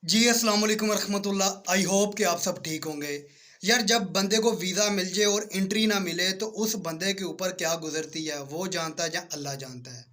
जी, अस्सलाम वालेकुम रहमतुल्लाह। आई होप कि आप सब ठीक होंगे। यार, जब बंदे को वीज़ा मिल जाए और एंट्री ना मिले तो उस बंदे के ऊपर क्या गुज़रती है वो जानता है या अल्लाह जानता है।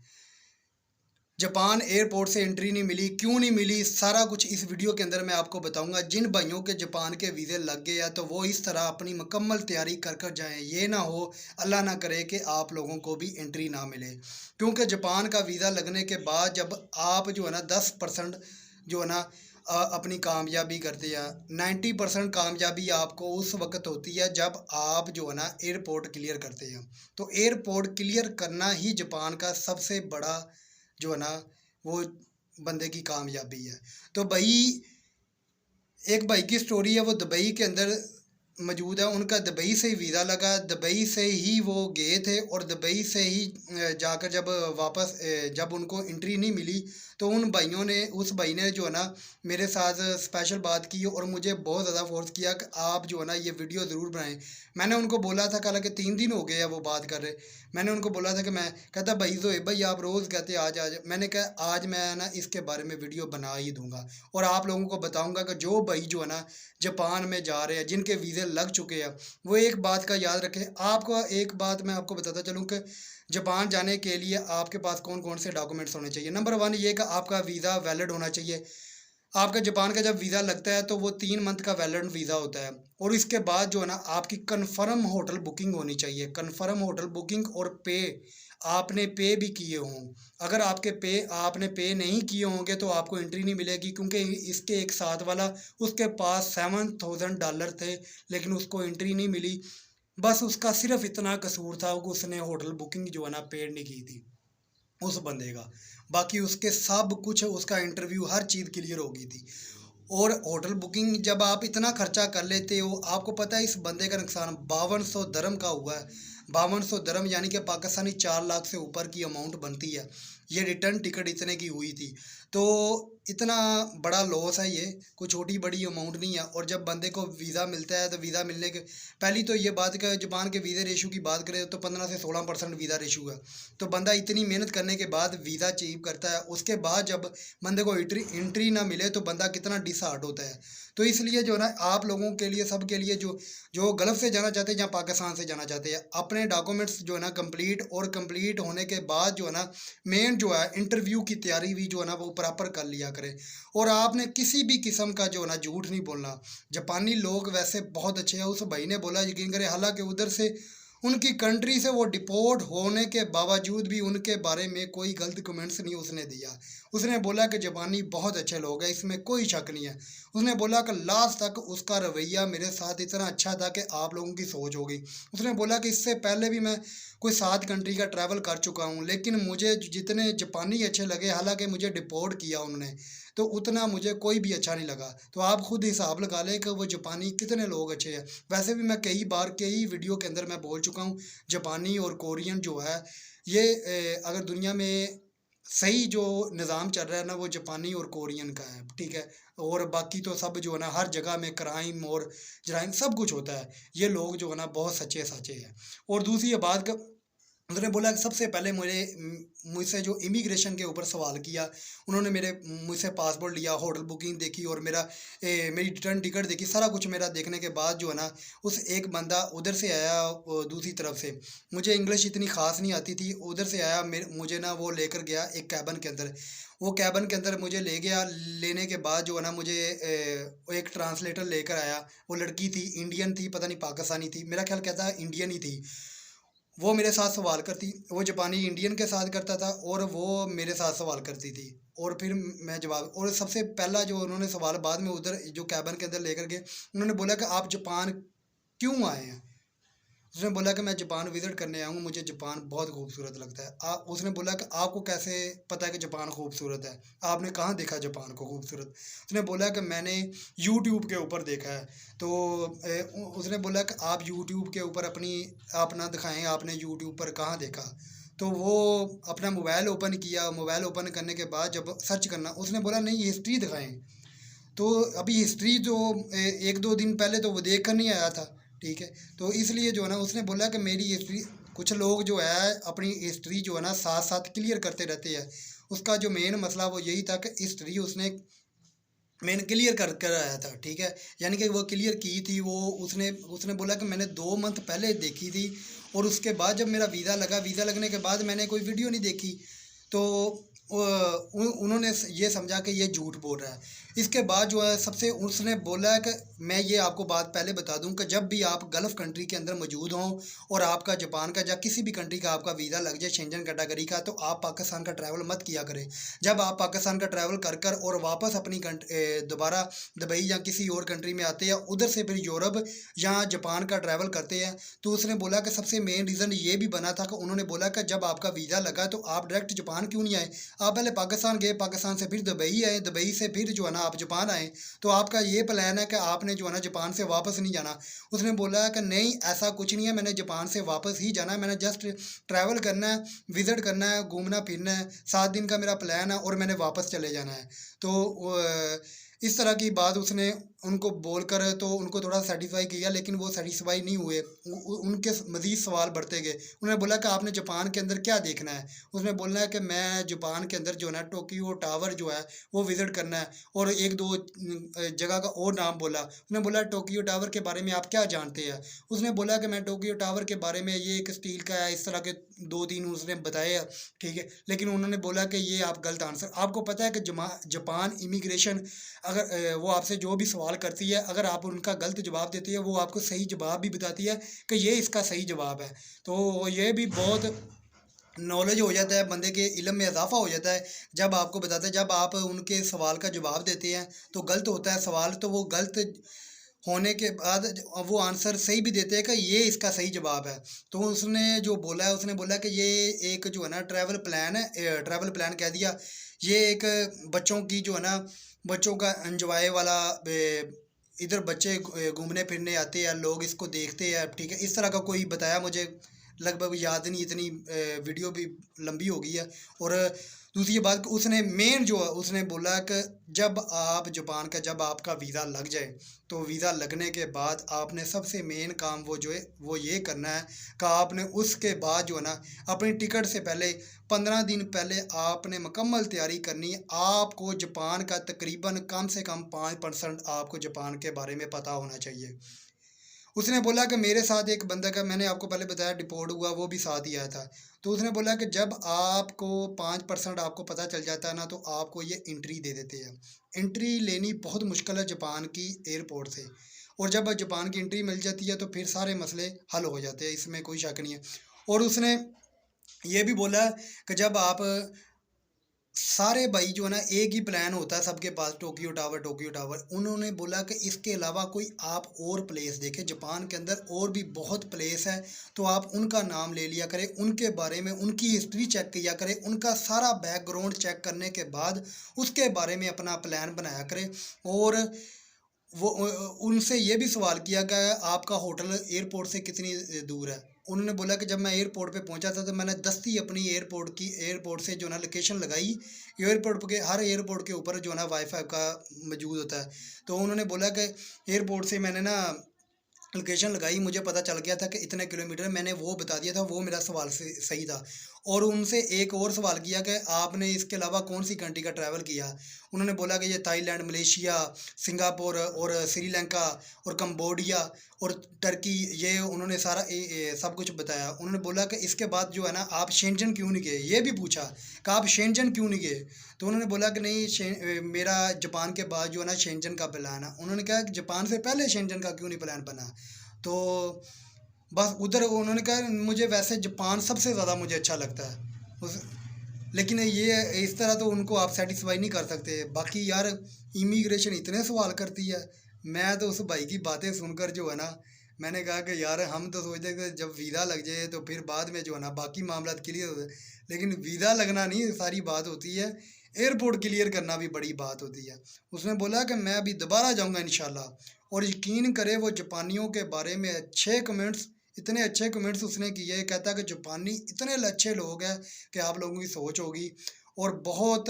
जापान एयरपोर्ट से एंट्री नहीं मिली, क्यों नहीं मिली, सारा कुछ इस वीडियो के अंदर मैं आपको बताऊँगा। जिन भाइयों के जापान के वीज़े लग गए या तो वो इस तरह अपनी मुकम्मल तैयारी कर जाएँ। ये ना हो, अल्लाह ना करे कि आप लोगों को भी एंट्री ना मिले। क्योंकि जापान का वीज़ा लगने के बाद जब आप जो है ना 10% जो है ना अपनी कामयाबी करते हैं। 90% कामयाबी आपको उस वक़्त होती है जब आप जो है ना एयरपोर्ट क्लियर करते हैं। तो एयरपोर्ट क्लियर करना ही जापान का सबसे बड़ा जो है ना वो बंदे की कामयाबी है। तो भाई, एक भाई की स्टोरी है, वो दुबई के अंदर मौजूद है। उनका दुबई से ही वीज़ा लगा, दुबई से ही वो गए थे और दुबई से ही जाकर जब वापस जब उनको एंट्री नहीं मिली तो उन भाइयों ने उस भाई ने जो है ना मेरे साथ स्पेशल बात की और मुझे बहुत ज़्यादा फ़ोर्स किया कि आप जो है ना ये वीडियो ज़रूर बनाएँ। मैंने उनको बोला था, हालाँकि 3 दिन हो गए हैं वो बात कर रहे। मैंने उनको बोला था कि मैं कहता भाई ज़ोएब भाई आप रोज़ कहते आज। मैंने कहा आज मैं ना इसके बारे में वीडियो बना ही दूँगा और आप लोगों को बताऊँगा कि जो भाई जो है ना जापान में जा रहे हैं, जिनके वीज़े लग चुके हैं, वो एक बात का याद रखें। आपको एक बात मैं आपको बताता चलूँ कि जापान जाने के लिए आपके पास कौन-कौन से डॉक्यूमेंट्स होने चाहिए। नंबर 1 ये कि आपका वीज़ा वैलिड होना चाहिए। आपका जापान का जब वीज़ा लगता है तो वो 3 मंथ का वैलिड वीज़ा होता है और इसके बाद जो है ना आपकी कन्फर्म होटल बुकिंग होनी चाहिए। कन्फर्म होटल बुकिंग और पे आपने पे भी किए हों। अगर आपने पे नहीं किए होंगे तो आपको एंट्री नहीं मिलेगी, क्योंकि इसके एक साथ वाला उसके पास $7,000 थे लेकिन उसको एंट्री नहीं मिली। बस उसका सिर्फ़ इतना कसूर था कि उसने होटल बुकिंग जो है ना पेड नहीं की थी। उस बंदे का। बाकी उसके सब कुछ उसका इंटरव्यू हर चीज़ क्लियर हो गई थी। और होटल बुकिंग जब आप इतना खर्चा कर लेते हो, आपको पता है इस बंदे का नुकसान 5200 दरम का हुआ है। 5200 दरम यानी कि पाकिस्तानी 4 लाख से ऊपर की अमाउंट बनती है। ये रिटर्न टिकट इतने की हुई थी। तो इतना बड़ा लॉस है ये, कोई छोटी-बड़ी अमाउंट नहीं है। और जब बंदे को वीज़ा मिलता है तो वीज़ा मिलने के पहली तो ये बात कि जापान के वीज़ा रेश्यो की बात करें तो 15 से 16% वीज़ा रेश्यो है। तो बंदा इतनी मेहनत करने के बाद वीज़ा अचीव करता है, उसके बाद जब बंदे को एंट्री एंट्री ना मिले तो बंदा कितना डिसहार्ट होता है। तो इसलिए जो है ना आप लोगों के लिए, सबके लिए जो जो गल्फ़ से जाना चाहते हैं या पाकिस्तान से जाना चाहते हैं, अपने डॉक्यूमेंट्स जो है ना कंप्लीट होने के बाद जो है ना मेन जो है इंटरव्यू की तैयारी भी जो है ना वो प्रॉपर कर लिया करें। और आपने किसी भी किस्म का जो है ना झूठ नहीं बोलना। जापानी लोग वैसे बहुत अच्छे हैं, उस भाई ने बोला यकीन करें, हालाँकि उधर से उनकी कंट्री से वो डिपोर्ट होने के बावजूद भी उनके बारे में कोई गलत कमेंट्स नहीं उसने दिया। उसने बोला कि जापानी बहुत अच्छे लोग हैं, इसमें कोई शक नहीं है। उसने बोला कि लास्ट तक उसका रवैया मेरे साथ इतना अच्छा था कि आप लोगों की सोच होगी। उसने बोला कि इससे पहले भी मैं कोई 7 कंट्री का ट्रैवल कर चुका हूँ, लेकिन मुझे जितने जापानी अच्छे लगे, हालाँकि मुझे डिपोर्ट किया उन्होंने, तो उतना मुझे कोई भी अच्छा नहीं लगा। तो आप खुद हिसाब लगा लें कि वो जापानी कितने लोग अच्छे हैं। वैसे भी मैं कई बार कई वीडियो के अंदर मैं बोल चुका हूँ, जापानी और कोरियन जो है ये अगर दुनिया में सही जो निज़ाम चल रहा है ना वो जापानी और कोरियन का है, ठीक है? और बाकी तो सब जो है ना हर जगह में क्राइम और जराइम सब कुछ होता है। ये लोग जो है ना बहुत सच्चे-साचे हैं। और दूसरी ये बात क उन्होंने बोला कि सबसे पहले मुझसे जो इमिग्रेशन के ऊपर सवाल किया, उन्होंने मुझसे पासपोर्ट लिया, होटल बुकिंग देखी और मेरी रिटर्न टिकट देखी, सारा कुछ मेरा देखने के बाद जो है ना, उस एक बंदा उधर से आया दूसरी तरफ से, मुझे इंग्लिश इतनी ख़ास नहीं आती थी, उधर से आया मुझे ना वो लेकर गया एक केबिन के अंदर। वो केबिन के अंदर मुझे ले गया, लेने के बाद जो है ना मुझे एक ट्रांसलेटर लेकर आया। वो लड़की थी, इंडियन थी, पता नहीं पाकिस्तानी थी, मेरा ख़्याल कहता है इंडियन ही थी। वो मेरे साथ सवाल करती, वो जापानी इंडियन के साथ करता था और वो मेरे साथ सवाल करती थी और फिर मैं जवाब। और सबसे पहला जो उन्होंने सवाल बाद में उधर जो केबिन के अंदर लेकर गए, उन्होंने बोला कि आप जापान क्यों आए हैं? उसने बोला कि मैं जापान विज़िट करने आया हूँ, मुझे जापान बहुत खूबसूरत लगता है। उसने बोला कि आपको कैसे पता है कि जापान खूबसूरत है? आपने कहाँ देखा जापान को खूबसूरत? उसने बोला कि मैंने यूट्यूब के ऊपर देखा है। तो उसने बोला कि आप यूट्यूब के ऊपर अपना दिखाएँ, आपने यूट्यूब पर कहाँ देखा? तो वो अपना मोबाइल ओपन किया, मोबाइल ओपन करने के बाद जब सर्च करना, उसने बोला नहीं हिस्ट्री दिखाएँ। तो अभी हिस्ट्री जो 1-2 दिन पहले तो वो देख कर नहीं आया था, ठीक है? तो इसलिए जो है ना उसने बोला कि मेरी हिस्ट्री, कुछ लोग जो है अपनी हिस्ट्री जो है ना साथ-साथ क्लियर करते रहते हैं। उसका जो मेन मसला वो यही था कि हिस्ट्री उसने मैंने क्लियर कर कर आया था, ठीक है। यानी कि वो क्लियर की थी वो, उसने उसने बोला कि मैंने 2 मंथ पहले देखी थी, और उसके बाद जब मेरा वीज़ा लगा, वीज़ा लगने के बाद मैंने कोई वीडियो नहीं देखी। तो उन्होंने ये समझा कि ये झूठ बोल रहा है। इसके बाद जो है सबसे उसने बोला है कि मैं ये आपको बात पहले बता दूं कि जब भी आप गल्फ़ कंट्री के अंदर मौजूद हों और आपका जापान का या किसी भी कंट्री का आपका वीज़ा लग जाए शेंजन कैटेगरी का, तो आप पाकिस्तान का ट्रैवल मत किया करें। जब आप पाकिस्तान का ट्रैवल कर कर और वापस अपनी दोबारा दुबई या किसी और कंट्री में आते हैं, उधर से फिर यूरोप या जापान का ट्रैवल करते हैं, तो उसने बोला कि सबसे मेन रीज़न ये भी बना था कि उन्होंने बोला कि जब आपका वीज़ा लगा तो आप डायरेक्ट जापान क्यों नहीं आए? आप पहले पाकिस्तान गए, पाकिस्तान से फिर दुबई आए, दुबई से फिर जो है ना आप जापान आए। तो आपका ये प्लान है कि आपने जो है ना जापान से वापस नहीं जाना। उसने बोला है कि नहीं, ऐसा कुछ नहीं है, मैंने जापान से वापस ही जाना है, मैंने जस्ट ट्रैवल करना है, विज़िट करना है, घूमना फिरना है, 7 दिन का मेरा प्लान है और मैंने वापस चले जाना है। तो इस तरह की बात उसने उनको बोलकर तो उनको थोड़ा सैटिस्फाई किया, लेकिन वो सैटिस्फाई नहीं हुए। उनके मज़ीद सवाल बढ़ते गए। उन्होंने बोला कि आपने जापान के अंदर क्या देखना है? उसने बोलना है कि मैं जापान के अंदर जो है ना टोक्यो टावर जो है वो विज़िट करना है, और 1-2 जगह का और नाम बोला। उसने बोला टोक्यो टावर के बारे में आप क्या जानते हैं? उसने बोला कि मैं टोक्यो टावर के बारे में ये एक स्टील का है, इस तरह के 2-3 उसने बताए, ठीक है। लेकिन उन्होंने बोला कि ये आप गलत आंसर, आपको पता है कि जापान इमिग्रेशन अगर वो आपसे जो भी सवाल करती है, अगर आप उनका गलत जवाब देती है, वो आपको सही जवाब भी बताती है कि ये इसका सही जवाब है। तो ये भी बहुत नॉलेज हो जाता है, बंदे के इल्म में इजाफा हो जाता है जब आपको बताते हैं, जब आप उनके सवाल का जवाब देते हैं तो गलत होता है सवाल, तो वो गलत होने के बाद वो आंसर सही भी देते हैं कि ये इसका सही जवाब है। तो उसने जो बोला है, उसने बोला कि ये एक जो है ना ट्रैवल प्लान है, ट्रैवल प्लान कह दिया। ये एक बच्चों की जो है ना, बच्चों का एंजॉय वाला, इधर बच्चे घूमने फिरने आते हैं, लोग इसको देखते हैं, ठीक है। इस तरह का कोई बताया मुझे, लगभग याद नहीं, इतनी वीडियो भी लंबी हो गई है। और दूसरी बात कि उसने मेन जो है उसने बोला कि जब आप जापान का जब आपका वीज़ा लग जाए, तो वीज़ा लगने के बाद आपने सबसे मेन काम वो जो है वो ये करना है कि आपने उसके बाद जो है ना अपनी टिकट से पहले 15 दिन पहले आपने मुकम्मल तैयारी करनी है। आपको जापान का तकरीबन कम से कम 5% आपको जापान के बारे में पता होना चाहिए। उसने बोला कि मेरे साथ एक बंदा का, मैंने आपको पहले बताया डिपोर्ट हुआ, वो भी साथ ही आया था। तो उसने बोला कि जब आपको 5% आपको पता चल जाता है ना, तो आपको ये एंट्री दे देते हैं। एंट्री लेनी बहुत मुश्किल है जापान की एयरपोर्ट से, और जब जापान की एंट्री मिल जाती है तो फिर सारे मसले हल हो जाते हैं, इसमें कोई शक नहीं है। और उसने ये भी बोला कि जब आप सारे भाई जो है ना एक ही प्लान होता है सबके पास, टोक्यो टावर, टोक्यो टावर। उन्होंने बोला कि इसके अलावा कोई आप और प्लेस देखें, जापान के अंदर और भी बहुत प्लेस है, तो आप उनका नाम ले लिया करें, उनके बारे में उनकी हिस्ट्री चेक किया करें, उनका सारा बैकग्राउंड चेक करने के बाद उसके बारे में अपना प्लान बनाया करें। और वो उनसे ये भी सवाल किया गया आपका होटल एयरपोर्ट से कितनी दूर है। उन्होंने बोला कि जब मैं एयरपोर्ट पे पहुंचा था तो मैंने दस्ती अपनी एयरपोर्ट से जो ना लोकेशन लगाई। एयरपोर्ट के हर एयरपोर्ट के ऊपर जो है ना वाईफाई का मौजूद होता है। तो उन्होंने बोला कि एयरपोर्ट से मैंने ना लोकेशन लगाई, मुझे पता चल गया था कि इतने किलोमीटर, मैंने वो बता दिया था, वो मेरा सवाल से सही था। और उनसे एक और सवाल किया कि आपने इसके अलावा कौन सी कंट्री का ट्रैवल किया। उन्होंने बोला कि ये थाईलैंड, मलेशिया, सिंगापुर और श्रीलंका और कंबोडिया और टर्की, ये उन्होंने सारा सब कुछ बताया। उन्होंने बोला कि इसके बाद जो है ना आप शेंजन क्यों नहीं गए, ये भी पूछा कि आप शेंजन क्यों नहीं गए। तो उन्होंने बोला कि नहीं, मेरा जापान के बाद जो है ना शेंजन का प्लान है। उन्होंने कहा कि जापान से पहले शेंजन का क्यों नहीं प्लान बना। तो बस उधर उन्होंने कहा मुझे वैसे जापान सबसे ज़्यादा मुझे अच्छा लगता है उस, लेकिन ये इस तरह तो उनको आप सेटिस्फाई नहीं कर सकते। बाकी यार इमिग्रेशन इतने सवाल करती है। मैं तो उस भाई की बातें सुनकर जो है ना, मैंने कहा कि यार हम तो सोचते कि जब वीज़ा लग जाए तो फिर बाद में जो है ना बाकी मामला क्लियर हो जाए, लेकिन वीज़ा लगना नहीं सारी बात होती है, एयरपोर्ट क्लियर करना भी बड़ी बात होती है। उसने बोला कि मैं अभी दोबारा जाऊँगा इंशाल्लाह। और यकीन करे वो जापानियों के बारे में अच्छे कमेंट्स, इतने अच्छे कमेंट्स उसने किए। कहता है कि जापानी इतने अच्छे लोग हैं कि आप लोगों की सोच होगी। और बहुत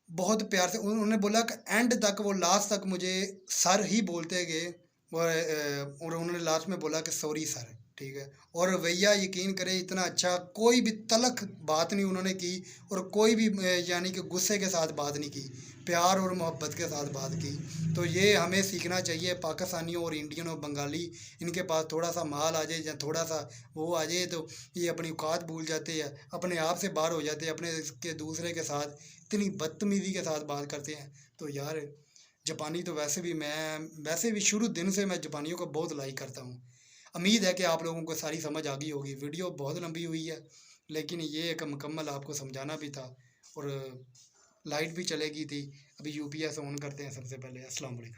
बहुत प्यार से उन्होंने बोला कि एंड तक वो लास्ट तक मुझे सर ही बोलते गए। और उन्होंने लास्ट में बोला कि सॉरी सर, ठीक है। और भैया यकीन करें इतना अच्छा कोई भी तलख बात नहीं उन्होंने की, और कोई भी यानी कि गुस्से के साथ बात नहीं की। प्यार और मोहब्बत के साथ बात की। तो ये हमें सीखना चाहिए पाकिस्तानियों और इंडियन और बंगाली, इनके पास थोड़ा सा माल आ जाए या थोड़ा सा वो आ जाए तो ये अपनी औकात भूल जाते हैं, अपने आप से बाहर हो जाते हैं, अपने के दूसरे के साथ इतनी बदतमीज़ी के साथ बात करते हैं। तो यार जापानी तो वैसे भी शुरू दिन से मैं जापानियों को बहुत लाइक करता हूँ। उम्मीद है कि आप लोगों को सारी समझ आ गई होगी। वीडियो बहुत लंबी हुई है, लेकिन ये एक मुकम्मल आपको समझाना भी था। और लाइट भी चलेगी थी। अभी यूपीएस ऑन करते हैं सबसे पहले। अस्सलाम वालेकुम।